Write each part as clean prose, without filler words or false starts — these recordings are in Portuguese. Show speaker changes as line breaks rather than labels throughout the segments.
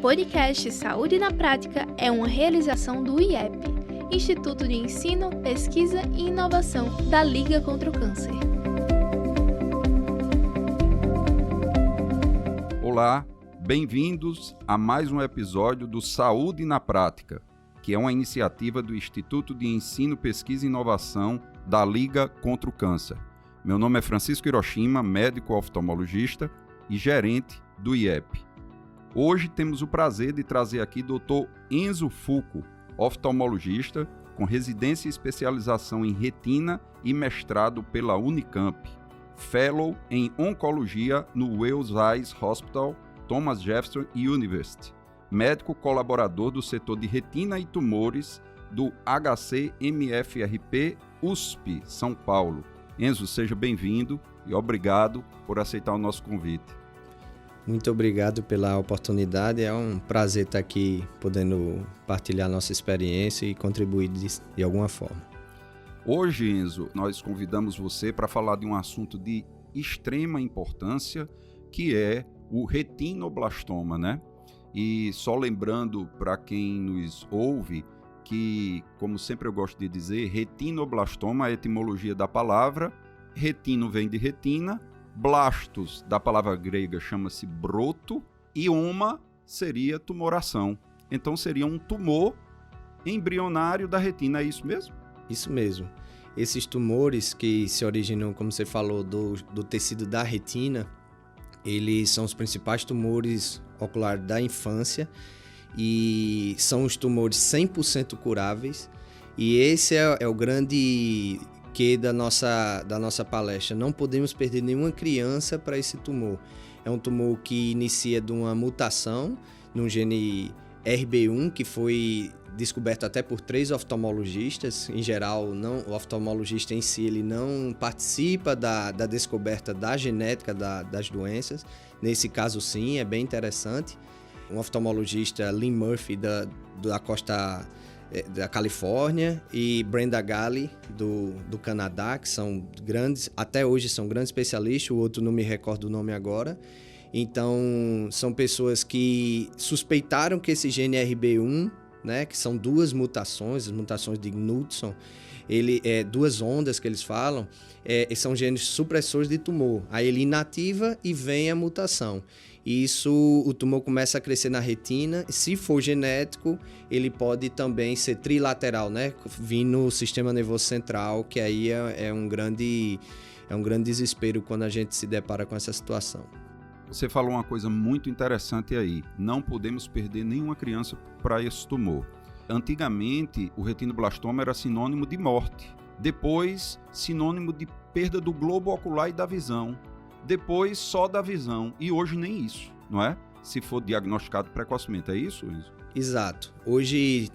podcast Saúde na Prática é uma realização do IEP, Instituto de Ensino, Pesquisa e Inovação da Liga contra o Câncer.
Olá, bem-vindos a mais um episódio do Saúde na Prática, que é uma iniciativa do Instituto de Ensino, Pesquisa e Inovação da Liga contra o Câncer. Meu nome é Francisco Hiroshima, médico oftalmologista e gerente do IEP. Hoje temos o prazer de trazer aqui Dr. Enzo Fuco, oftalmologista com residência e especialização em retina e mestrado pela Unicamp, fellow em oncologia no Wells Eyes Hospital, Thomas Jefferson University, médico colaborador do setor de retina e tumores do HCMFRP USP, São Paulo. Enzo, seja bem-vindo e obrigado por aceitar o nosso convite.
Muito obrigado pela oportunidade, é um prazer estar aqui podendo partilhar nossa experiência e contribuir de alguma forma.
Hoje, Enzo, nós convidamos você para falar de um assunto de extrema importância, que é o retinoblastoma, né? E só lembrando para quem nos ouve que, como sempre eu gosto de dizer, retinoblastoma, a etimologia da palavra, retino vem de retina, blastos, da palavra grega, chama-se broto, e oma seria tumoração. Então seria um tumor embrionário da retina, é isso mesmo?
Isso mesmo. Esses tumores que se originam, como você falou, do tecido da retina, eles são os principais tumores oculares da infância e são os tumores 100% curáveis. E esse é o grande que da nossa palestra. Não podemos perder nenhuma criança para esse tumor. É um tumor que inicia de uma mutação no gene RB1, que foi descoberto até por 3 oftalmologistas. Em geral, o oftalmologista em si ele não participa da descoberta da genética das doenças. Nesse caso, sim, é bem interessante. Um oftalmologista, Lynn Murphy, da costa da Califórnia, e Brenda Galli, do Canadá, que são grandes, até hoje são grandes especialistas, o outro não me recordo o nome agora. Então, são pessoas que suspeitaram que esse gene RB1, né, que são 2 mutações, as mutações de Knudson, ele 2 ondas que eles falam, são genes supressores de tumor. Aí ele inativa e vem a mutação. Isso, o tumor começa a crescer na retina. Se for genético, ele pode também ser trilateral, né? Vir no sistema nervoso central, que aí é um grande desespero quando a gente se depara com essa situação.
Você falou uma coisa muito interessante aí. Não podemos perder nenhuma criança para esse tumor. Antigamente, o retinoblastoma era sinônimo de morte. Depois, sinônimo de perda do globo ocular e da visão. Depois, só da visão. E hoje nem isso, não é? Se for diagnosticado precocemente. É isso, Enzo?
Exato. Hoje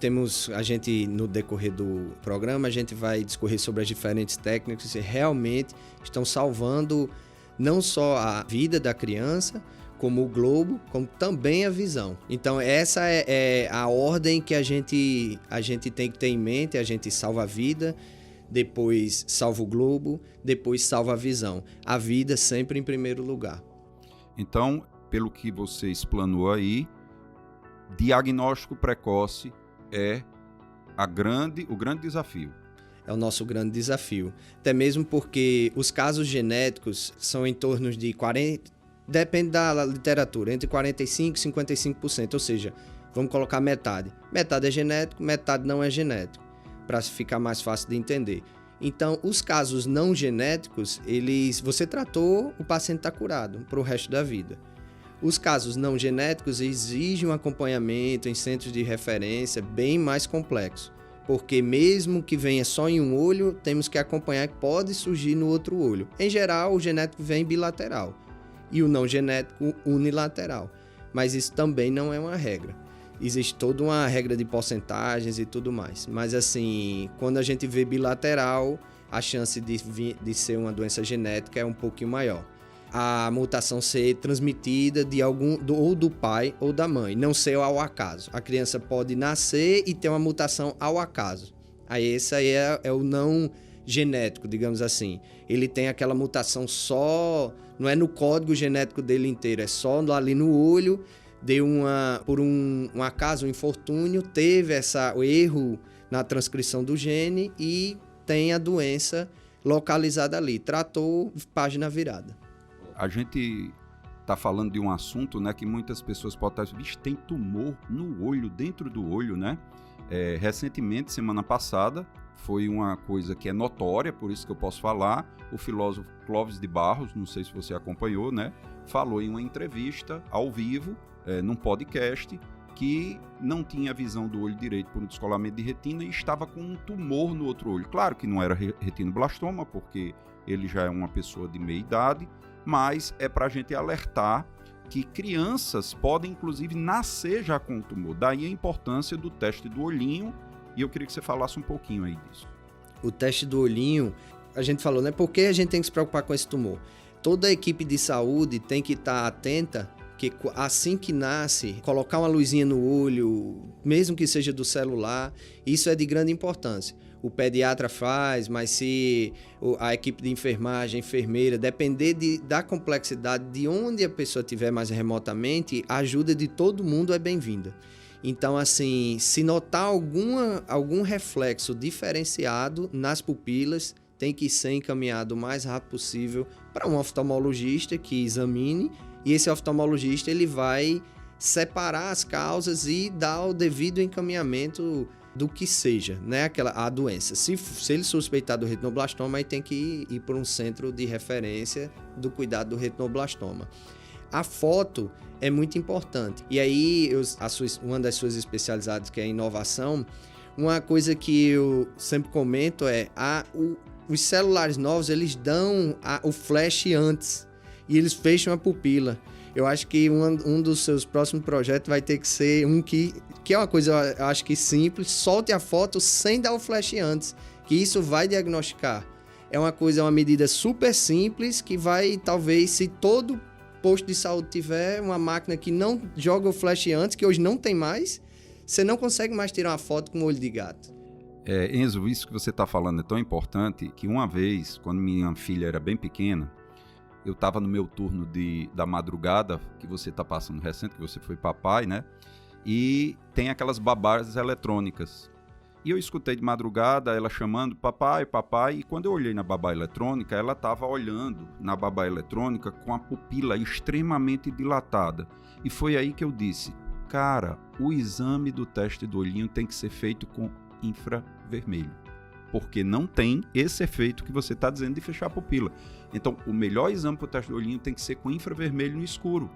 no decorrer do programa, a gente vai discorrer sobre as diferentes técnicas que realmente estão salvando não só a vida da criança, como o globo, como também a visão. Então, essa é a ordem que a gente tem que ter em mente. A gente salva a vida, depois salva o globo, depois salva a visão. A vida sempre em primeiro lugar.
Então, pelo que você explanou aí, diagnóstico precoce é o grande desafio.
É o nosso grande desafio. Até mesmo porque os casos genéticos são em torno de 40%, depende da literatura, entre 45% e 55%, ou seja, vamos colocar metade. Metade é genético, metade não é genético, para ficar mais fácil de entender. Então, os casos não genéticos, você tratou, o paciente está curado para o resto da vida. Os casos não genéticos exigem um acompanhamento em centros de referência bem mais complexo. Porque mesmo que venha só em um olho, temos que acompanhar que pode surgir no outro olho. Em geral, o genético vem bilateral e o não genético unilateral. Mas isso também não é uma regra. Existe toda uma regra de porcentagens e tudo mais. Mas assim, quando a gente vê bilateral, a chance de ser uma doença genética é um pouquinho maior. A mutação ser transmitida ou do pai ou da mãe, não ser ao acaso. A criança pode nascer e ter uma mutação ao acaso. Aí esse aí é o não genético, digamos assim. Ele tem aquela mutação só, não é no código genético dele inteiro, é só ali no olho, por um acaso, um infortúnio, teve o erro na transcrição do gene e tem a doença localizada ali. Tratou, página virada.
A gente está falando de um assunto, né, que muitas pessoas podem estar dizendo, tem tumor no olho, dentro do olho, né? Recentemente, semana passada, foi uma coisa que é notória, por isso que eu posso falar, o filósofo Clóvis de Barros, não sei se você acompanhou, né, falou em uma entrevista ao vivo, num podcast, que não tinha visão do olho direito por um descolamento de retina e estava com um tumor no outro olho. Claro que não era retinoblastoma, porque ele já é uma pessoa de meia idade, mas é para a gente alertar que crianças podem, inclusive, nascer já com o tumor. Daí a importância do teste do olhinho, e eu queria que você falasse um pouquinho aí disso.
O teste do olhinho, a gente falou, né? Por que a gente tem que se preocupar com esse tumor? Toda a equipe de saúde tem que estar atenta que assim que nasce, colocar uma luzinha no olho, mesmo que seja do celular, isso é de grande importância. O pediatra faz, mas se a equipe de enfermagem, enfermeira, depender da complexidade de onde a pessoa estiver mais remotamente, a ajuda de todo mundo é bem-vinda. Então, assim, se notar algum reflexo diferenciado nas pupilas, tem que ser encaminhado o mais rápido possível para um oftalmologista que examine, e esse oftalmologista ele vai separar as causas e dar o devido encaminhamento do que seja, né, a doença. Se ele suspeitar do retinoblastoma, aí tem que ir para um centro de referência do cuidado do retinoblastoma. A foto é muito importante. E aí, uma das suas especialidades, que é a inovação, uma coisa que eu sempre comento é os celulares novos, eles dão o flash antes e eles fecham a pupila. Eu acho que um dos seus próximos projetos vai ter que ser um que é uma coisa, eu acho que simples, solte a foto sem dar o flash antes, que isso vai diagnosticar. É uma medida super simples que vai, talvez, se todo posto de saúde tiver uma máquina que não joga o flash antes, que hoje não tem mais, você não consegue mais tirar uma foto com o olho de gato.
Enzo, isso que você está falando é tão importante que uma vez, quando minha filha era bem pequena, eu estava no meu turno da madrugada, que você está passando recente, que você foi papai, né? E tem aquelas babás eletrônicas. E eu escutei de madrugada ela chamando papai, papai, e quando eu olhei na babá eletrônica, ela estava olhando na babá eletrônica com a pupila extremamente dilatada. E foi aí que eu disse, cara, o exame do teste do olhinho tem que ser feito com infravermelho, porque não tem esse efeito que você está dizendo de fechar a pupila. Então, o melhor exame para o teste do olhinho tem que ser com infravermelho no escuro,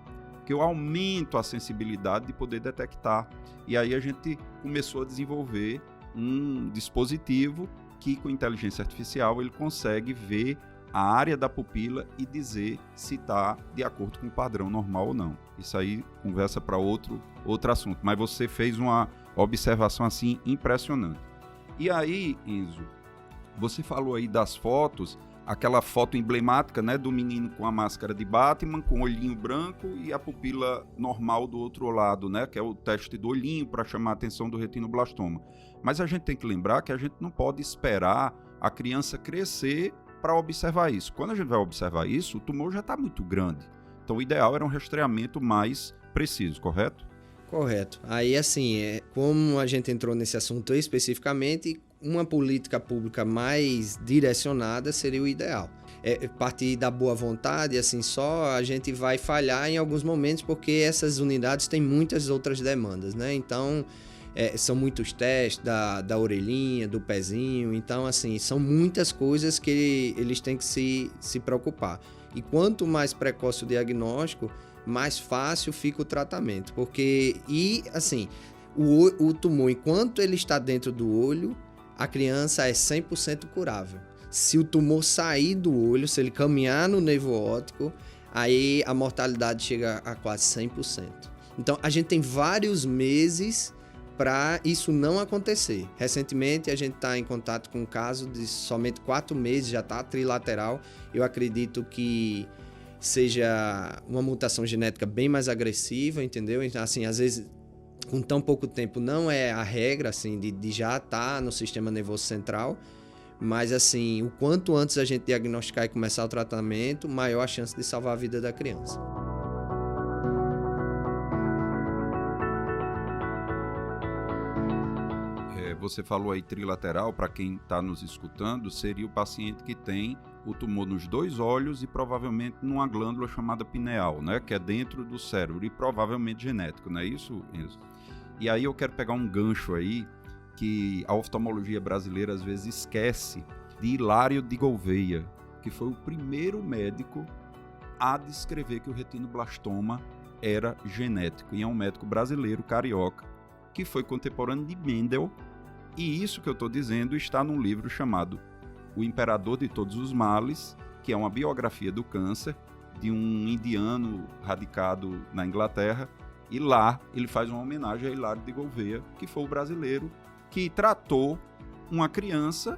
que eu aumento a sensibilidade de poder detectar. E aí a gente começou a desenvolver um dispositivo que, com inteligência artificial, ele consegue ver a área da pupila e dizer se está de acordo com o padrão normal ou não. Isso aí conversa para outro assunto, mas você fez uma observação assim impressionante. E aí, Enzo, você falou aí das fotos, aquela foto emblemática, né, do menino com a máscara de Batman, com o olhinho branco e a pupila normal do outro lado, né, que é o teste do olhinho para chamar a atenção do retinoblastoma. Mas a gente tem que lembrar que a gente não pode esperar a criança crescer para observar isso. Quando a gente vai observar isso, o tumor já está muito grande. Então, o ideal era um rastreamento mais preciso, correto?
Correto. Aí, assim, como a gente entrou nesse assunto especificamente, uma política pública mais direcionada seria o ideal. Partir da boa vontade, assim, só a gente vai falhar em alguns momentos, porque essas unidades têm muitas outras demandas, né? Então, são muitos testes da orelhinha, do pezinho. Então, assim, são muitas coisas que eles têm que se preocupar. E quanto mais precoce o diagnóstico, mais fácil fica o tratamento. Porque, assim, o tumor, enquanto ele está dentro do olho, a criança é 100% curável. Se o tumor sair do olho, se ele caminhar no nervo óptico, aí a mortalidade chega a quase 100%. Então, a gente tem vários meses para isso não acontecer. Recentemente, a gente está em contato com um caso de somente 4 meses, já está trilateral. Eu acredito que seja uma mutação genética bem mais agressiva, entendeu? Então, assim, às vezes, com tão pouco tempo, não é a regra, assim, de já estar no sistema nervoso central, mas, assim, o quanto antes a gente diagnosticar e começar o tratamento, maior a chance de salvar a vida da criança.
Você falou aí trilateral, para quem está nos escutando, seria o paciente que tem o tumor nos 2 olhos e provavelmente numa glândula chamada pineal, né? Que é dentro do cérebro e provavelmente genético, não é isso, Enzo? E aí eu quero pegar um gancho aí que a oftalmologia brasileira às vezes esquece de Hilário de Gouveia, que foi o primeiro médico a descrever que o retinoblastoma era genético. E é um médico brasileiro, carioca, que foi contemporâneo de Mendel. E isso que eu estou dizendo está num livro chamado O Imperador de Todos os Males, que é uma biografia do câncer de um indiano radicado na Inglaterra. E lá ele faz uma homenagem a Hilário de Gouveia, que foi o brasileiro que tratou uma criança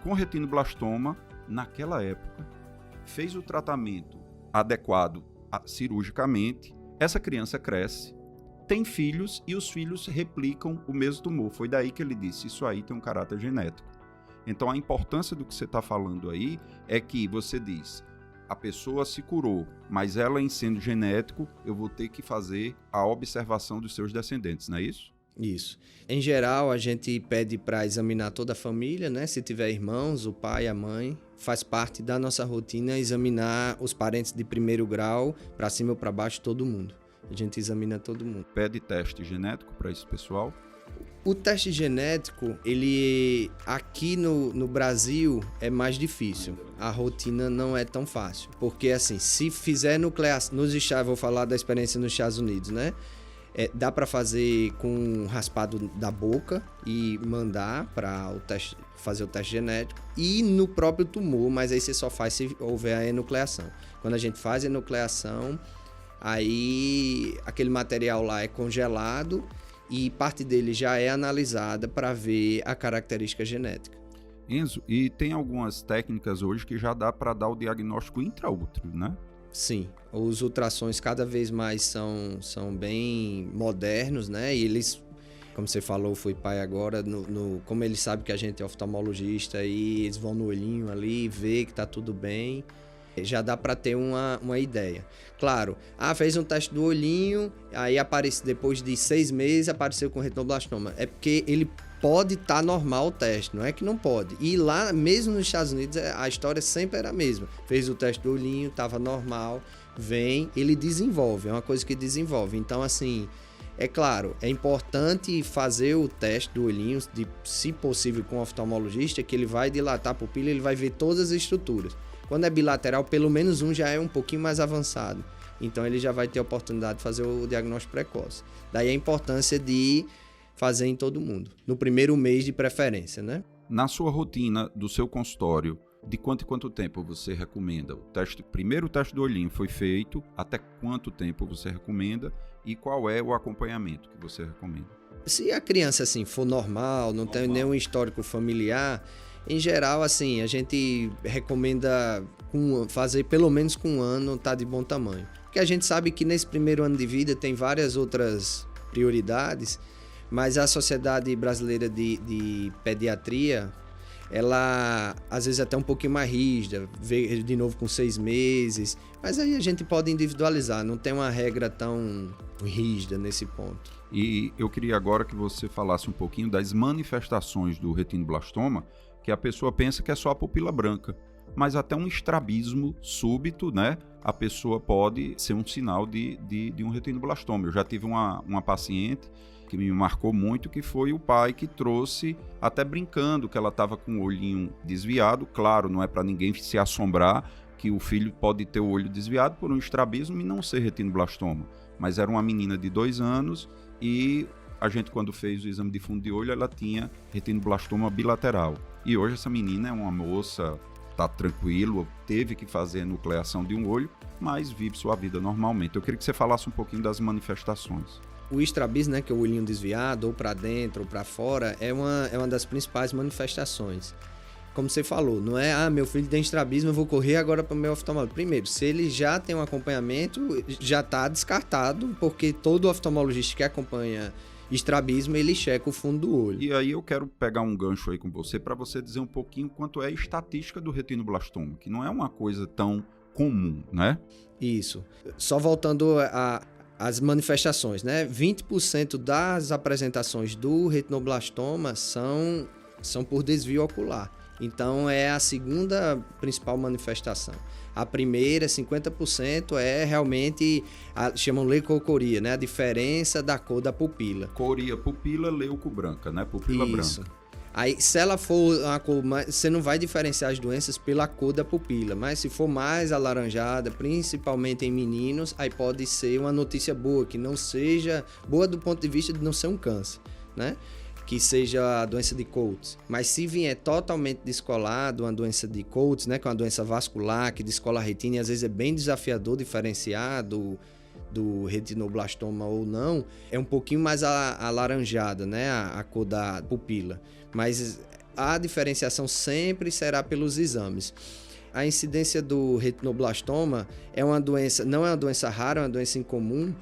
com retinoblastoma naquela época, fez o tratamento adequado cirurgicamente, essa criança cresce, tem filhos e os filhos replicam o mesmo tumor. Foi daí que ele disse, isso aí tem um caráter genético. Então a importância do que você está falando aí é que você diz, a pessoa se curou, mas ela em sendo genético, eu vou ter que fazer a observação dos seus descendentes, não é isso?
Isso. Em geral, a gente pede para examinar toda a família, né? Se tiver irmãos, o pai, a mãe, faz parte da nossa rotina examinar os parentes de primeiro grau, para cima ou para baixo, todo mundo. A gente examina todo mundo.
Pede teste genético para esse pessoal?
O teste genético, ele aqui no Brasil é mais difícil. A rotina não é tão fácil. Porque assim, se fizer nucleação, vou falar da experiência nos Estados Unidos, né? Dá para fazer com raspado da boca e mandar para fazer o teste genético e no próprio tumor, mas aí você só faz se houver a enucleação. Quando a gente faz a enucleação, aí aquele material lá é congelado e parte dele já é analisada para ver a característica genética.
Enzo, e tem algumas técnicas hoje que já dá para dar o diagnóstico intraútero, né?
Sim, os ultrassons cada vez mais são bem modernos, né? E eles, como você falou, foi pai agora, como eles sabem que a gente é oftalmologista, e eles vão no olhinho ali, vê que tá tudo bem, já dá para ter uma ideia. Claro, fez um teste do olhinho, aí depois de 6 meses apareceu com retinoblastoma. É porque ele pode estar normal o teste, não é que não pode. E lá, mesmo nos Estados Unidos, a história sempre era a mesma. Fez o teste do olhinho, estava normal, ele desenvolve, é uma coisa que desenvolve. Então, assim, é claro, é importante fazer o teste do olhinho, se possível com o oftalmologista, que ele vai dilatar a pupila, ele vai ver todas as estruturas. Quando é bilateral, pelo menos um já é um pouquinho mais avançado. Então, ele já vai ter a oportunidade de fazer o diagnóstico precoce. Daí a importância de fazer em todo mundo, no primeiro mês de preferência, né?
Na sua rotina do seu consultório, de quanto em quanto tempo você recomenda? Primeiro o teste do olhinho foi feito, até quanto tempo você recomenda e qual é o acompanhamento que você recomenda?
Se a criança assim for normal, não tem nenhum histórico familiar, em geral assim, a gente recomenda fazer pelo menos com 1 ano, tá de bom tamanho. Porque a gente sabe que nesse primeiro ano de vida tem várias outras prioridades, mas a Sociedade Brasileira de Pediatria, ela às vezes até um pouquinho mais rígida, vê de novo com 6 meses, mas aí a gente pode individualizar, não tem uma regra tão rígida nesse ponto.
E eu queria agora que você falasse um pouquinho das manifestações do retinoblastoma, que a pessoa pensa que é só a pupila branca, mas até um estrabismo súbito, né? A pessoa pode ser um sinal de um retinoblastoma. Eu já tive uma paciente que me marcou muito, que foi o pai que trouxe, até brincando, que ela estava com o olhinho desviado. Claro, não é para ninguém se assombrar que o filho pode ter o olho desviado por um estrabismo e não ser retinoblastoma. Mas era uma menina de 2 anos e a gente, quando fez o exame de fundo de olho, ela tinha retinoblastoma bilateral. E hoje essa menina é uma moça, tá tranquilo, teve que fazer a nucleação de um olho, mas vive sua vida normalmente. Eu queria que você falasse um pouquinho das manifestações.
O estrabismo, né, que é o olhinho desviado, ou para dentro ou para fora, é uma das principais manifestações. Como você falou, não é, meu filho tem estrabismo, eu vou correr agora para o meu oftalmologista. Primeiro, se ele já tem um acompanhamento, já está descartado, porque todo oftalmologista que acompanha estrabismo, ele checa o fundo do olho.
E aí eu quero pegar um gancho aí com você, para você dizer um pouquinho quanto é a estatística do retinoblastoma, que não é uma coisa tão comum, né?
Isso. Só voltando as manifestações, né? 20% das apresentações do retinoblastoma são por desvio ocular. Então, é a segunda principal manifestação. A primeira, 50%, é realmente, chamam leucocoria, né? A diferença da cor da pupila.
Coria, pupila leuco-branca, né? Pupila
Isso.
branca.
Aí, se ela for uma cor mais, você não vai diferenciar as doenças pela cor da pupila, mas se for mais alaranjada, principalmente em meninos, aí pode ser uma notícia boa, que não seja boa do ponto de vista de não ser um câncer, né? Que seja a doença de Coates. Mas se vier totalmente descolado, uma doença de Coates, né, que é uma doença vascular, que descola a retina, e às vezes é bem desafiador diferenciar do retinoblastoma ou não, é um pouquinho mais alaranjada, né, a cor da pupila. Mas a diferenciação sempre será pelos exames. A incidência do retinoblastoma é uma doença, não é uma doença rara, é uma doença incomum,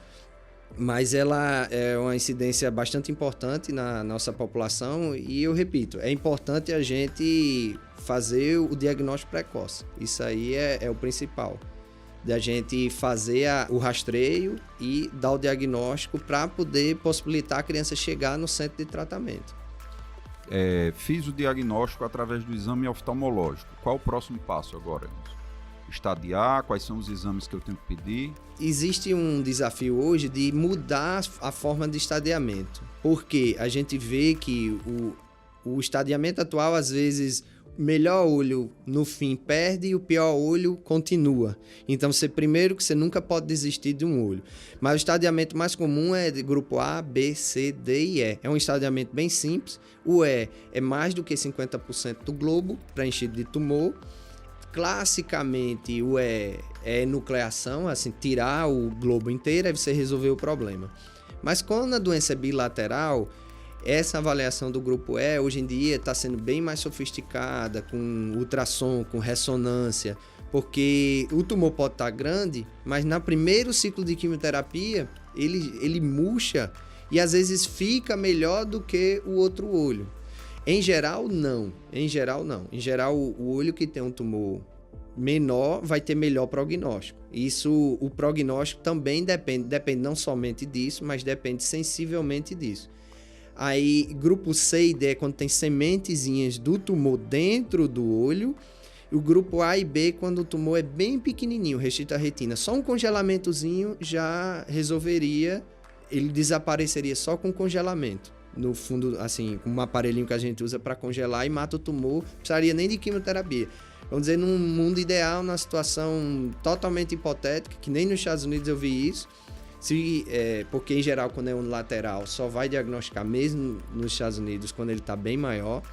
mas ela é uma incidência bastante importante na nossa população e eu repito, é importante a gente fazer o diagnóstico precoce. Isso aí é o principal, da gente fazer o rastreio e dar o diagnóstico para poder possibilitar a criança chegar no centro de tratamento.
Fiz o diagnóstico através do exame oftalmológico. Qual o próximo passo agora? Estadiar? Quais são os exames que eu tenho que pedir?
Existe um desafio hoje de mudar a forma de estadiamento, porque a gente vê que o estadiamento atual, às vezes, o melhor olho no fim perde e o pior olho continua. Então, primeiro que você nunca pode desistir de um olho. Mas o estadiamento mais comum é de grupo A, B, C, D e E. É um estadiamento bem simples. O E é mais do que 50% do globo preenchido de tumor. Classicamente, o E é nucleação, assim, tirar o globo inteiro e você resolver o problema. Mas quando a doença é bilateral, essa avaliação do grupo E, hoje em dia, está sendo bem mais sofisticada, com ultrassom, com ressonância, porque o tumor pode estar grande, mas no primeiro ciclo de quimioterapia, ele murcha e às vezes fica melhor do que o outro olho. Em geral, não. Em geral, o olho que tem um tumor menor vai ter melhor prognóstico. Isso, o prognóstico também depende não somente disso, mas depende sensivelmente disso. Aí, grupo C e D é quando tem sementezinhas do tumor dentro do olho. E o grupo A e B quando o tumor é bem pequenininho, restrito à retina. Só um congelamentozinho já resolveria, ele desapareceria só com congelamento. No fundo, assim, com um aparelhinho que a gente usa para congelar e mata o tumor, não precisaria nem de quimioterapia. Vamos dizer, num mundo ideal, numa situação totalmente hipotética, que nem nos Estados Unidos eu vi isso, porque em geral, quando é unilateral, só vai diagnosticar mesmo nos Estados Unidos quando ele está bem maior.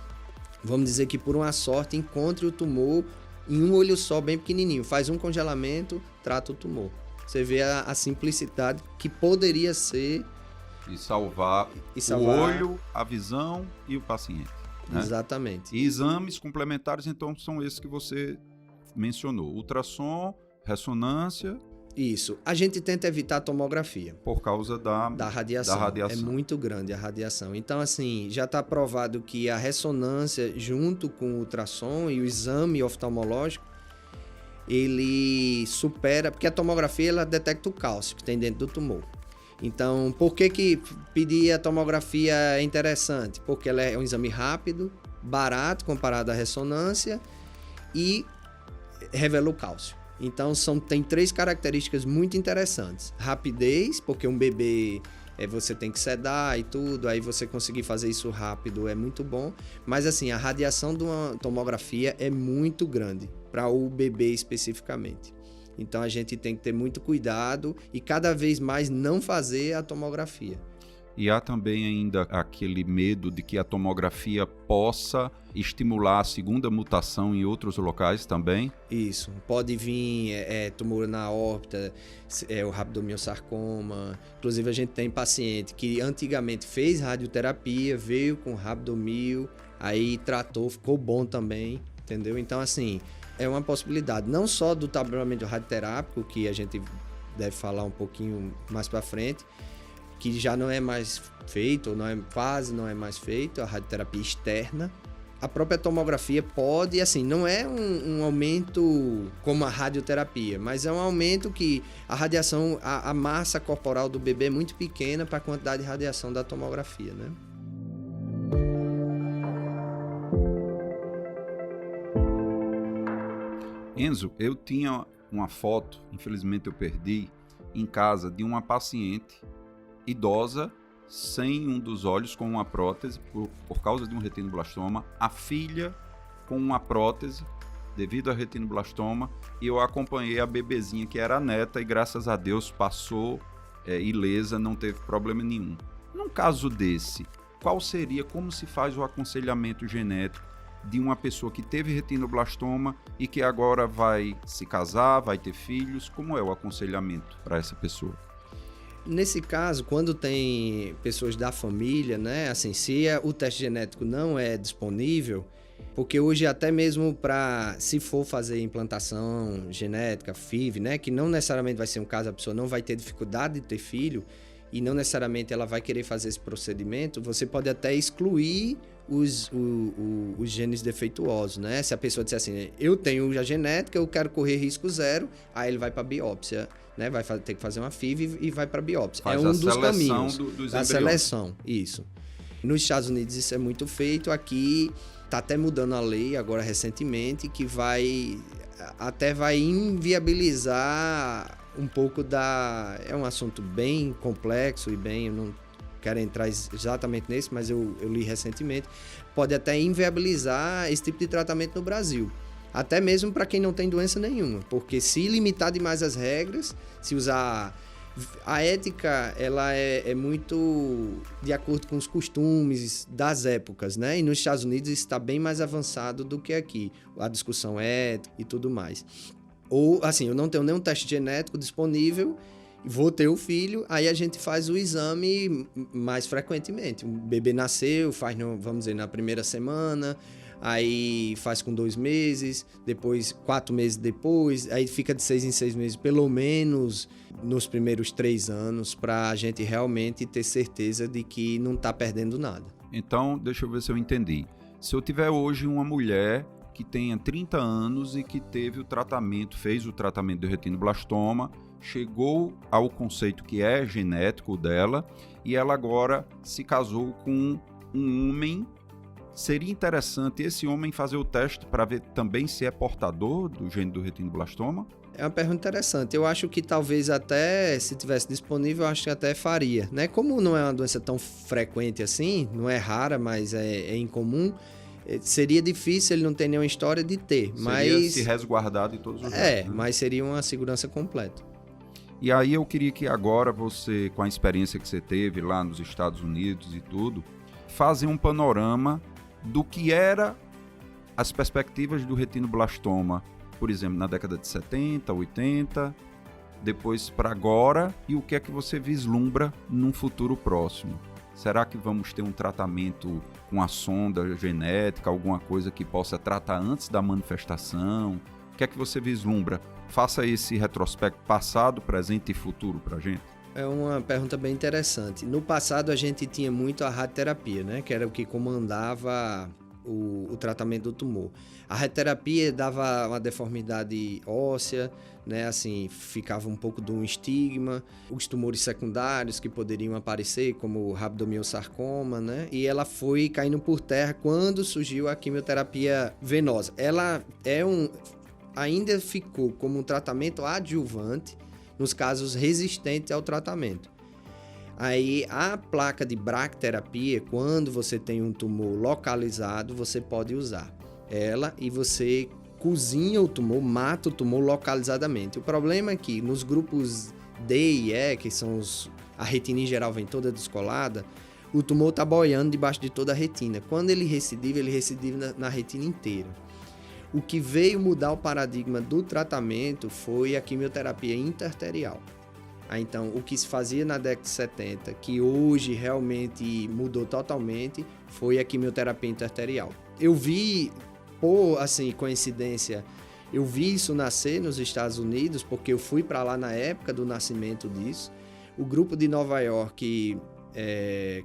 Vamos dizer que, por uma sorte, encontre o tumor em um olho só, bem pequenininho. Faz um congelamento, trata o tumor. Você vê a simplicidade que poderia ser...
E salvar o olho, a visão e o paciente. Né?
Exatamente.
E exames complementares, então, são esses que você mencionou. Ultrassom, ressonância...
Isso. A gente tenta evitar a tomografia.
Por causa da radiação.
É muito grande a radiação. Então, assim, já está provado que a ressonância, junto com o ultrassom e o exame oftalmológico, ele supera... Porque a tomografia, ela detecta o cálcio que tem dentro do tumor. Então, por que pedir a tomografia é interessante? Porque ela é um exame rápido, barato comparado à ressonância e revela o cálcio. Então, tem 3 características muito interessantes. Rapidez, porque um bebê você tem que sedar e tudo, aí você conseguir fazer isso rápido é muito bom. Mas, assim, a radiação de uma tomografia é muito grande, para o bebê especificamente. Então, a gente tem que ter muito cuidado e cada vez mais não fazer a tomografia.
E há também ainda aquele medo de que a tomografia possa estimular a segunda mutação em outros locais também?
Isso. Pode vir tumor na órbita, o rabdomiossarcoma. Inclusive, a gente tem paciente que antigamente fez radioterapia, veio com rabdomio, aí tratou, ficou bom também, entendeu? Então, assim, é uma possibilidade. Não só do tratamento radioterápico, que a gente deve falar um pouquinho mais para frente, que já não é mais feito, quase não é mais feito, a radioterapia externa, A própria tomografia pode, assim, não é um aumento como a radioterapia, mas é um aumento que a radiação, a massa corporal do bebê é muito pequena para a quantidade de radiação da tomografia, né?
Enzo, eu tinha uma foto, infelizmente eu perdi, em casa de uma paciente idosa, sem um dos olhos, com uma prótese, por causa de um retinoblastoma, a filha com uma prótese, devido a retinoblastoma, e eu acompanhei a bebezinha, que era a neta, e graças a Deus passou ilesa, não teve problema nenhum. Num caso desse, como se faz o aconselhamento genético de uma pessoa que teve retinoblastoma e que agora vai se casar, vai ter filhos? Como é o aconselhamento para essa pessoa?
Nesse caso, quando tem pessoas da família, né, assim, se o teste genético não é disponível, porque hoje até mesmo se for fazer implantação genética, FIV, né, que não necessariamente vai ser um caso, a pessoa não vai ter dificuldade de ter filho e não necessariamente ela vai querer fazer esse procedimento, você pode até excluir os genes defeituosos, né? Se a pessoa disser assim, eu tenho a genética, eu quero correr risco zero, aí ele vai para biópsia, né? Vai ter que fazer uma FIV e vai para biópsia.
Faz
um dos caminhos
dos
da seleção, isso. Nos Estados Unidos isso é muito feito, aqui tá até mudando a lei agora recentemente, que vai inviabilizar um pouco é um assunto bem complexo e bem, eu não quero entrar exatamente nesse, mas eu li recentemente, pode até inviabilizar esse tipo de tratamento no Brasil. Até mesmo para quem não tem doença nenhuma, porque se limitar demais as regras, se usar... A ética, ela é muito de acordo com os costumes das épocas, né? E nos Estados Unidos isso está bem mais avançado do que aqui, a discussão ética e tudo mais. Ou, assim, eu não tenho nenhum teste genético disponível, vou ter o filho, aí a gente faz o exame mais frequentemente. O bebê nasceu, faz, vamos dizer, na primeira semana, aí faz com 2 meses, depois 4 meses depois, aí fica de 6 em 6 meses, pelo menos nos primeiros 3 anos, para a gente realmente ter certeza de que não está perdendo nada.
Então, deixa eu ver se eu entendi. Se eu tiver hoje uma mulher que tenha 30 anos e que fez o tratamento do retinoblastoma, chegou ao conceito que é genético dela, e ela agora se casou com um homem, seria interessante esse homem fazer o teste para ver também se é portador do gene do retinoblastoma?
É uma pergunta interessante. Eu acho que talvez até, se tivesse disponível, eu acho que até faria, né? Como não é uma doença tão frequente assim, não é rara, mas é incomum, seria difícil ele não ter nenhuma história de ter.
Seria se resguardar de todos os jeitos, né?
Mas seria uma segurança completa.
E aí eu queria que agora você, com a experiência que você teve lá nos Estados Unidos e tudo, fazer um panorama do que era as perspectivas do retinoblastoma, por exemplo, na década de 70, 80, depois para agora, e o que é que você vislumbra num futuro próximo. Será que vamos ter um tratamento com a sonda genética, alguma coisa que possa tratar antes da manifestação? O que é que você vislumbra? Faça esse retrospecto passado, presente e futuro para a gente.
É uma pergunta bem interessante. No passado a gente tinha muito a radioterapia, né? Que era o que comandava o tratamento do tumor. A radioterapia dava uma deformidade óssea, né? Assim, ficava um pouco de um estigma, os tumores secundários que poderiam aparecer, como o rabdomiosarcoma, né? E ela foi caindo por terra quando surgiu a quimioterapia venosa. Ela ainda ficou como um tratamento adjuvante nos casos resistentes ao tratamento. Aí a placa de bracterapia, quando você tem um tumor localizado, você pode usar ela e você cozinha o tumor, mata o tumor localizadamente. O problema é que nos grupos D e E, que são a retina em geral vem toda descolada, o tumor está boiando debaixo de toda a retina. Quando ele recidiva na retina inteira. O que veio mudar o paradigma do tratamento foi a quimioterapia interarterial. Então, o que se fazia na década de 70, que hoje realmente mudou totalmente, foi a quimioterapia interarterial. Eu vi, por assim, coincidência, eu vi isso nascer nos Estados Unidos, porque eu fui para lá na época do nascimento disso. O grupo de Nova York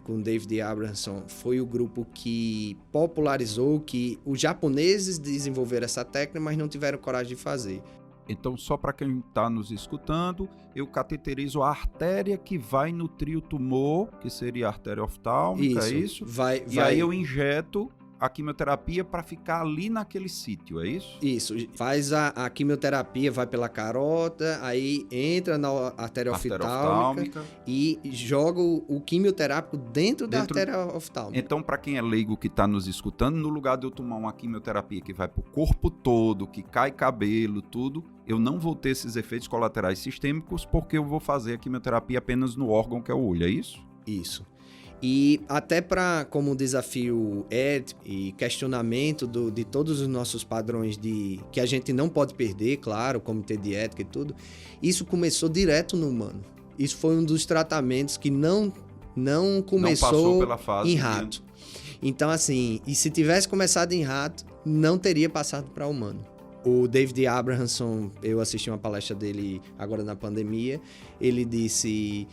com David Abrahamson, foi o grupo que popularizou, que os japoneses desenvolveram essa técnica, mas não tiveram coragem de fazer.
Então, só para quem está nos escutando, eu cateterizo a artéria que vai nutrir o tumor, que seria a artéria oftálmica, é isso? E aí eu injeto a quimioterapia para ficar ali naquele sítio, é isso?
Isso, faz a quimioterapia, vai pela carota, aí entra na artéria oftálmica e joga o quimioterápico dentro da artéria oftálmica.
Então, para quem é leigo que está nos escutando, no lugar de eu tomar uma quimioterapia que vai para o corpo todo, que cai cabelo, tudo, eu não vou ter esses efeitos colaterais sistêmicos porque eu vou fazer a quimioterapia apenas no órgão que é o olho, é isso?
Isso. E até como desafio ético e questionamento de todos os nossos padrões que a gente não pode perder, claro, comitê de ética e tudo, isso começou direto no humano. Isso foi um dos tratamentos que não começou
pela fase
em rato. Então, assim, e se tivesse começado em rato, não teria passado para humano. O David Abrahamson, eu assisti uma palestra dele agora na pandemia, ele disse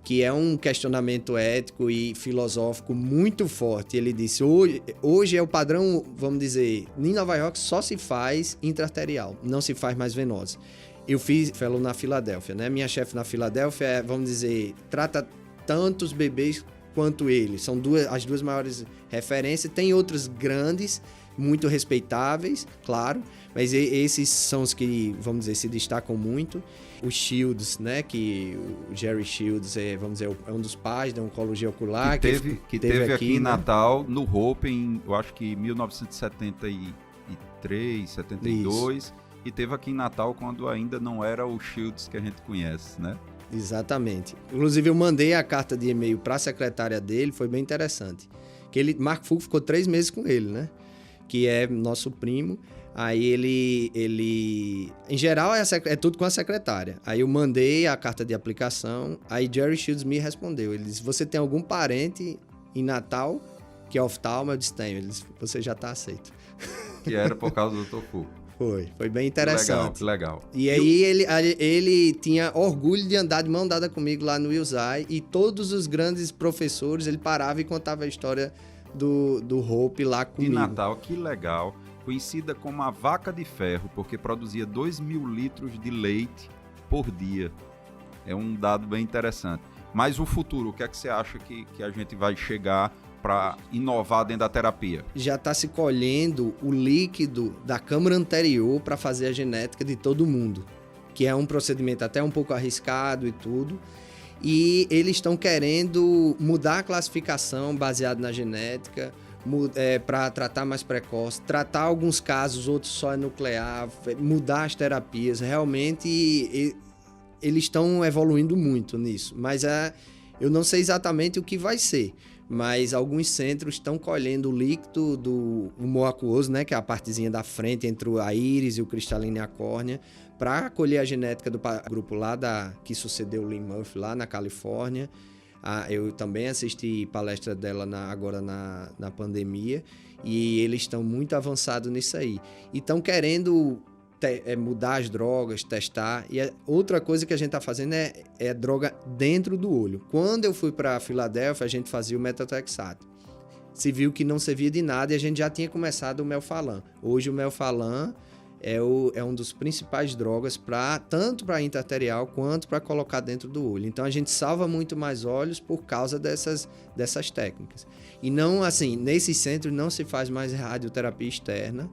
que é um questionamento ético e filosófico muito forte. Ele disse, hoje é o padrão, vamos dizer, em Nova York só se faz intraarterial, não se faz mais venosa. Eu fiz fellow na Filadélfia, né? Minha chefe na Filadélfia, vamos dizer, trata tantos bebês quanto ele. São as duas maiores referências. Tem outros grandes, muito respeitáveis, claro, mas esses são os que, vamos dizer, se destacam muito. O Shields, né, que o Jerry Shields vamos dizer, é um dos pais da oncologia ocular.
Que teve aqui em Natal, no Hope, eu acho que em 1973, 72, Isso. E teve aqui em Natal quando ainda não era o Shields que a gente conhece, né?
Exatamente. Inclusive, eu mandei a carta de e-mail para a secretária dele, foi bem interessante. Mark Fulk ficou 3 meses com ele, né? Que é nosso primo. Aí ele em geral é tudo com a secretária. Aí eu mandei a carta de aplicação, aí Jerry Shields me respondeu. Ele disse, você tem algum parente em Natal que é oftalmo? Eu disse, tenho. Ele disse, você já está aceito.
Que era por causa do Tofu.
Foi bem interessante.
Que legal.
E aí ele tinha orgulho de andar de mão dada comigo lá no Wilsai, e todos os grandes professores, ele parava e contava a história do Hope lá comigo.
De Natal, que legal. Conhecida como a vaca de ferro, porque produzia 2.000 litros de leite por dia. É um dado bem interessante. Mas o futuro, o que é que você acha que a gente vai chegar para inovar dentro da terapia?
Já está se colhendo o líquido da câmara anterior para fazer a genética de todo mundo, que é um procedimento até um pouco arriscado e tudo. E eles estão querendo mudar a classificação baseada na genética, para tratar mais precoce, tratar alguns casos, outros só é nuclear, mudar as terapias. Realmente, eles estão evoluindo muito nisso. Mas eu não sei exatamente o que vai ser. Mas alguns centros estão colhendo o líquido do humor aquoso, né, que é a partezinha da frente entre a íris e o cristalino e a córnea, para colher a genética do grupo lá que sucedeu o Lynn Murphy lá na Califórnia. Eu também assisti palestra dela agora na pandemia, e eles estão muito avançados nisso aí. E estão querendo mudar as drogas, testar. E outra coisa que a gente está fazendo é droga dentro do olho. Quando eu fui para a Filadélfia, a gente fazia o metotrexato. Se viu que não servia de nada e a gente já tinha começado o Melphalan. Hoje o Melphalan é um dos principais drogas tanto para intraarterial quanto para colocar dentro do olho. Então a gente salva muito mais olhos por causa dessas técnicas. E não, assim, nesses centros não se faz mais radioterapia externa,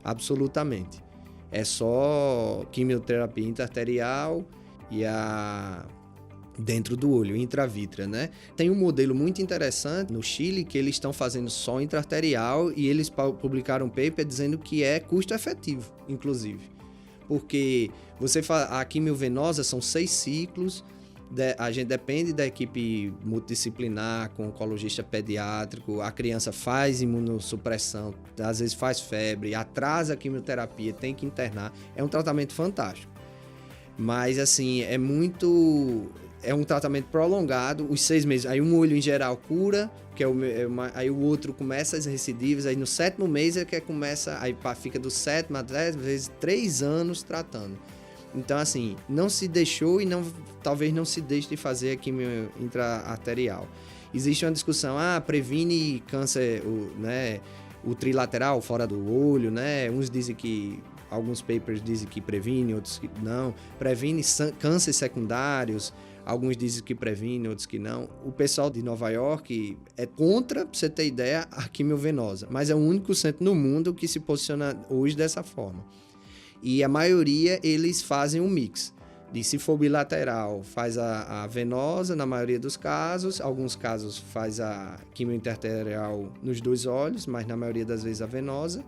absolutamente. É só quimioterapia intraarterial e dentro do olho, intravítrea, né? Tem um modelo muito interessante no Chile que eles estão fazendo só intraarterial, e eles publicaram um paper dizendo que é custo efetivo, inclusive. Porque a quimiovenosa são 6 ciclos, a gente depende da equipe multidisciplinar, com oncologista pediátrico, a criança faz imunossupressão, às vezes faz febre, atrasa a quimioterapia, tem que internar. É um tratamento fantástico. Mas, assim, é um tratamento prolongado, os 6 meses. Aí um olho em geral cura, aí o outro começa as recidivas, aí no 7º mês é que começa, aí fica do 7º a 10 vezes 3 anos tratando. Então, assim, não se deixou e talvez não se deixe de fazer a quimio intra-arterial. Existe uma discussão, previne câncer, né, o trilateral fora do olho, né? Alguns papers dizem que previne, outros que não. Previne cânceres secundários, alguns dizem que previne, outros que não. O pessoal de Nova York é contra, pra você ter ideia, a quimiovenosa, mas é o único centro no mundo que se posiciona hoje dessa forma. E a maioria, eles fazem um mix. Se for bilateral, faz a venosa, na maioria dos casos. Alguns casos faz a quimio interarterial nos 2 olhos, mas na maioria das vezes a venosa.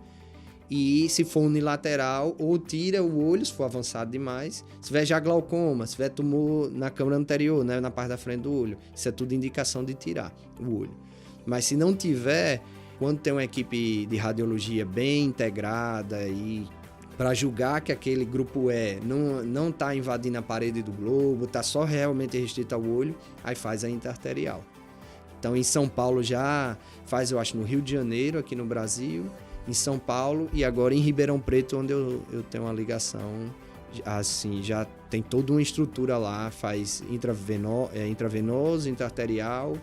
E se for unilateral, ou tira o olho, se for avançado demais. Se tiver já glaucoma, se tiver tumor na câmara anterior, né, na parte da frente do olho, isso é tudo indicação de tirar o olho. Mas se não tiver, quando tem uma equipe de radiologia bem integrada e para julgar que aquele grupo E não está invadindo a parede do globo, está só realmente restrito ao olho, aí faz a interarterial. Então, em São Paulo já faz, eu acho, no Rio de Janeiro, aqui no Brasil, em São Paulo e agora em Ribeirão Preto, onde eu tenho uma ligação, assim, já tem toda uma estrutura lá, faz intravenoso, interarterial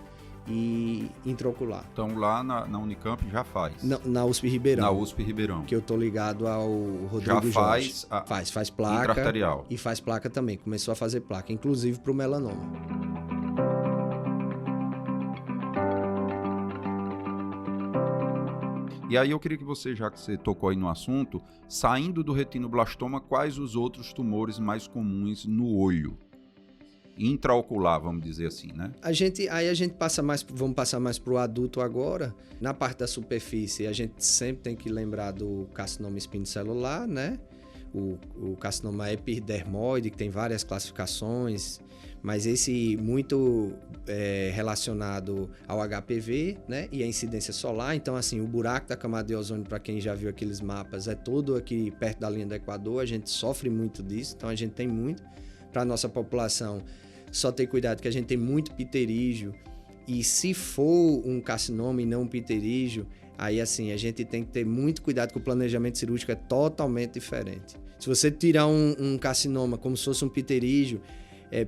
e intraocular.
Então lá na Unicamp já faz?
Na USP Ribeirão.
Na USP Ribeirão.
Que eu tô ligado ao Rodrigo
já
Jorge. Faz placa.
Intraarterial.
E faz placa também. Começou a fazer placa, inclusive pro melanoma.
E aí eu queria que você, já que você tocou aí no assunto, saindo do retinoblastoma, quais os outros tumores mais comuns no olho? Intraocular, vamos dizer assim, né?
Vamos passar mais para o adulto agora. Na parte da superfície, a gente sempre tem que lembrar do carcinoma espinocelular, né? O carcinoma epidermoide, que tem várias classificações, mas esse muito relacionado ao HPV, né? E a incidência solar. Então, assim, o buraco da camada de ozônio, para quem já viu aqueles mapas, é todo aqui perto da linha do Equador. A gente sofre muito disso, então a gente tem muito. Para a nossa população, só ter cuidado que a gente tem muito pterígio, e se for um carcinoma e não um pterígio, aí assim, a gente tem que ter muito cuidado, que o planejamento cirúrgico é totalmente diferente. Se você tirar um carcinoma como se fosse um pterígio,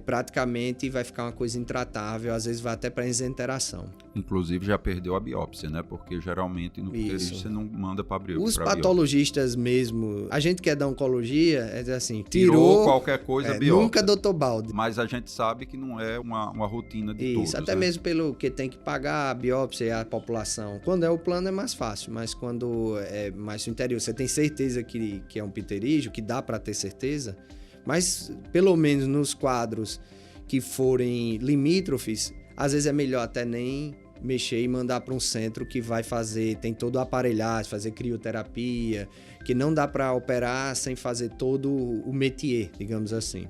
praticamente vai ficar uma coisa intratável, às vezes vai até para exenteração.
Inclusive já perdeu a biópsia, né? Porque geralmente no pterígio você não manda para biópsia.
Os patologistas mesmo, a gente que é da oncologia, é assim,
tirou qualquer coisa biópsia.
Nunca doutor balde.
Mas a gente sabe que não é uma rotina de todos.
Isso, até
né?
mesmo pelo que tem que pagar a biópsia e a população. Quando é o plano é mais fácil, mas quando é mais no interior, você tem certeza que é um pterígio, que dá para ter certeza. Mas, pelo menos nos quadros que forem limítrofes, às vezes é melhor até nem mexer e mandar para um centro que vai fazer, tem todo o aparelhagem, fazer crioterapia, que não dá para operar sem fazer todo o métier, digamos assim.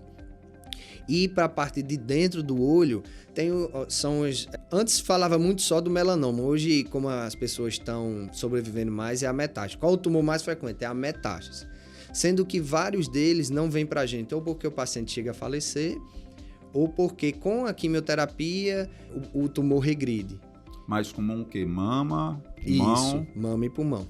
E para a parte de dentro do olho, antes falava muito só do melanoma, hoje, como as pessoas estão sobrevivendo mais, é a metástase. Qual o tumor mais frequente? É a metástase. Sendo que vários deles não vêm para a gente, ou porque o paciente chega a falecer, ou porque com a quimioterapia o tumor regride.
Mais comum o quê? Mama, pulmão?
Isso, mama e pulmão,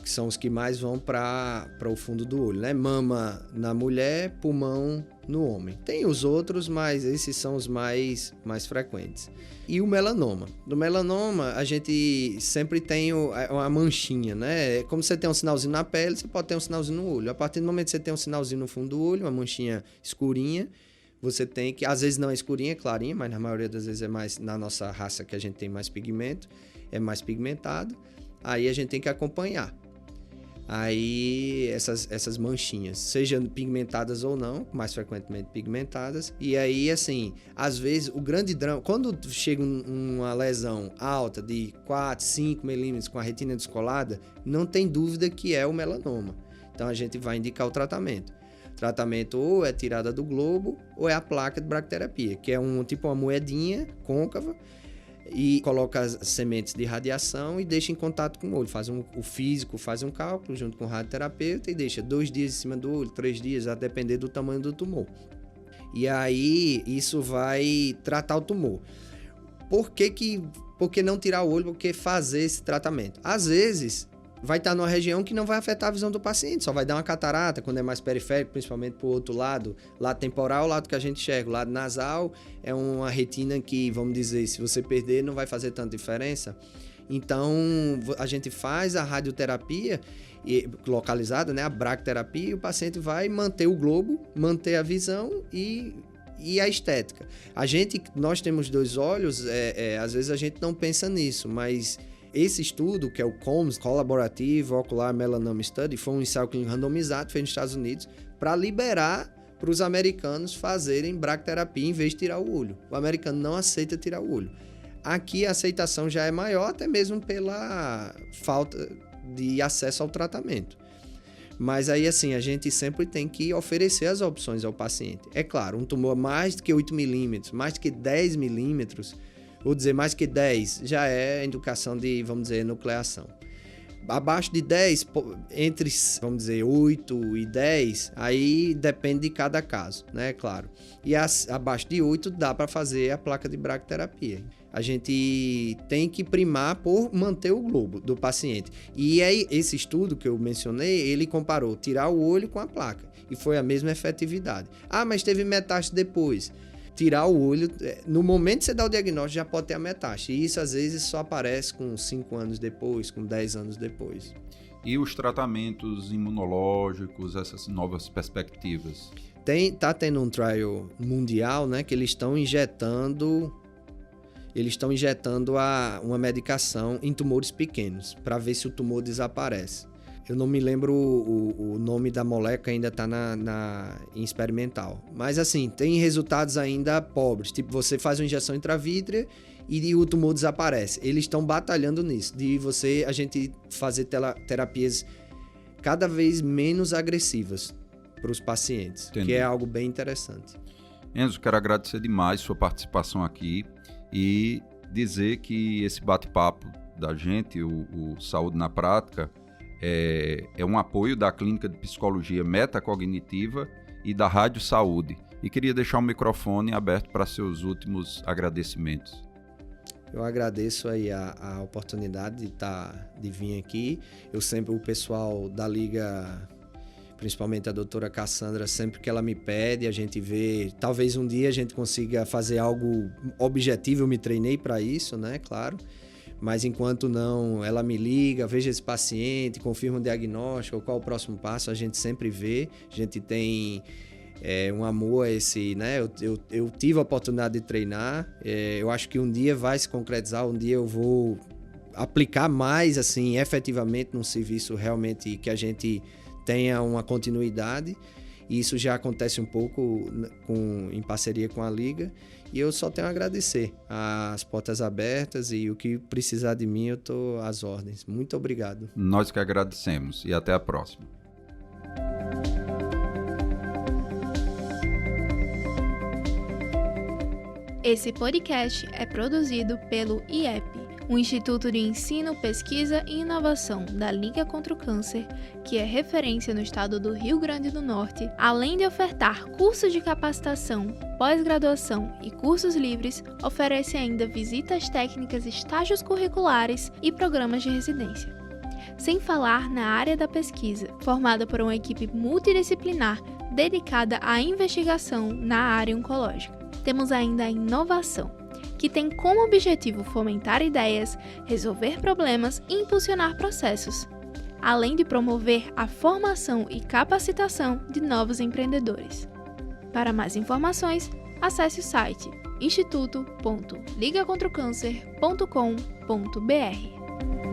que são os que mais vão para o fundo do olho, né? Mama na mulher, pulmão no homem. Tem os outros, mas esses são os mais frequentes. E o melanoma. Do melanoma, a gente sempre tem uma manchinha, né? Como você tem um sinalzinho na pele, você pode ter um sinalzinho no olho. A partir do momento que você tem um sinalzinho no fundo do olho, uma manchinha escurinha, você tem que, às vezes não é escurinha, é clarinha, mas na maioria das vezes é mais, na nossa raça que a gente tem mais pigmento, é mais pigmentado. Aí a gente tem que acompanhar. Aí essas manchinhas, sejam pigmentadas ou não, mais frequentemente pigmentadas, e aí assim, às vezes o grande drama, quando chega uma lesão alta de 4, 5 milímetros com a retina descolada, não tem dúvida que é o melanoma, então a gente vai indicar o tratamento. O tratamento ou é tirada do globo ou é a placa de bracterapia, que é tipo uma moedinha côncava, e coloca as sementes de radiação e deixa em contato com o olho. O físico faz um cálculo junto com o radioterapeuta e deixa 2 dias em cima do olho, 3 dias, a depender do tamanho do tumor. E aí, isso vai tratar o tumor. Por que não tirar o olho? Porque fazer esse tratamento? Às vezes, vai estar numa região que não vai afetar a visão do paciente, só vai dar uma catarata quando é mais periférico, principalmente para o outro lado temporal, o lado que a gente enxerga. O lado nasal é uma retina que, vamos dizer, se você perder não vai fazer tanta diferença. Então, a gente faz a radioterapia localizada, né, a bracterapia, e o paciente vai manter o globo, manter a visão e a estética. Nós temos 2 olhos, às vezes a gente não pensa nisso, mas esse estudo, que é o COMS, Collaborative Ocular Melanoma Study, foi um ensaio clínico randomizado feito nos Estados Unidos para liberar para os americanos fazerem bracterapia em vez de tirar o olho. O americano não aceita tirar o olho. Aqui a aceitação já é maior, até mesmo pela falta de acesso ao tratamento. Mas aí, assim, a gente sempre tem que oferecer as opções ao paciente. É claro, um tumor mais do que 8 milímetros, mais do que 10 milímetros, vou dizer mais que 10, já é indicação de, vamos dizer, nucleação. Abaixo de 10, entre, vamos dizer, 8 e 10, aí depende de cada caso, né? Claro. E abaixo de 8 dá para fazer a placa de bracterapia. A gente tem que primar por manter o globo do paciente. E aí, esse estudo que eu mencionei, ele comparou tirar o olho com a placa. E foi a mesma efetividade. Ah, mas teve metástase depois. Tirar o olho, no momento que você dá o diagnóstico, já pode ter a metástase. E isso, às vezes, só aparece com 5 anos depois, com 10 anos depois.
E os tratamentos imunológicos, essas novas perspectivas?
Tá tendo um trial mundial, né, que eles estão injetando uma medicação em tumores pequenos, para ver se o tumor desaparece. Eu não me lembro o nome da molécula, ainda está em experimental. Mas assim, tem resultados ainda pobres. Tipo, você faz uma injeção intravítrea e o tumor desaparece. Eles estão batalhando nisso, a gente fazer terapias cada vez menos agressivas para os pacientes. Entendi. Que é algo bem interessante.
Enzo, quero agradecer demais sua participação aqui e dizer que esse bate-papo da gente, o Saúde na Prática, é um apoio da Clínica de Psicologia Metacognitiva e da Rádio Saúde. E queria deixar o microfone aberto para seus últimos agradecimentos.
Eu agradeço aí a oportunidade de vir aqui. O pessoal da Liga, principalmente a doutora Cassandra, sempre que ela me pede, a gente vê, talvez um dia a gente consiga fazer algo objetivo, eu me treinei para isso, né, claro. Mas enquanto não, ela me liga, veja esse paciente, confirma o diagnóstico, qual o próximo passo, a gente sempre vê. A gente tem um amor a esse, né? Eu tive a oportunidade de treinar, eu acho que um dia vai se concretizar, um dia eu vou aplicar mais, assim, efetivamente num serviço realmente que a gente tenha uma continuidade. E isso já acontece um pouco em parceria com a Liga. E eu só tenho a agradecer as portas abertas e o que precisar de mim eu estou às ordens. Muito obrigado.
Nós que agradecemos e até a próxima.
Esse podcast é produzido pelo IEP, o Instituto de Ensino, Pesquisa e Inovação da Liga contra o Câncer, que é referência no estado do Rio Grande do Norte, além de ofertar cursos de capacitação, pós-graduação e cursos livres, oferece ainda visitas técnicas, estágios curriculares e programas de residência. Sem falar na área da pesquisa, formada por uma equipe multidisciplinar dedicada à investigação na área oncológica. Temos ainda a inovação, que tem como objetivo fomentar ideias, resolver problemas e impulsionar processos, além de promover a formação e capacitação de novos empreendedores. Para mais informações, acesse o site instituto.ligacontraocâncer.com.br.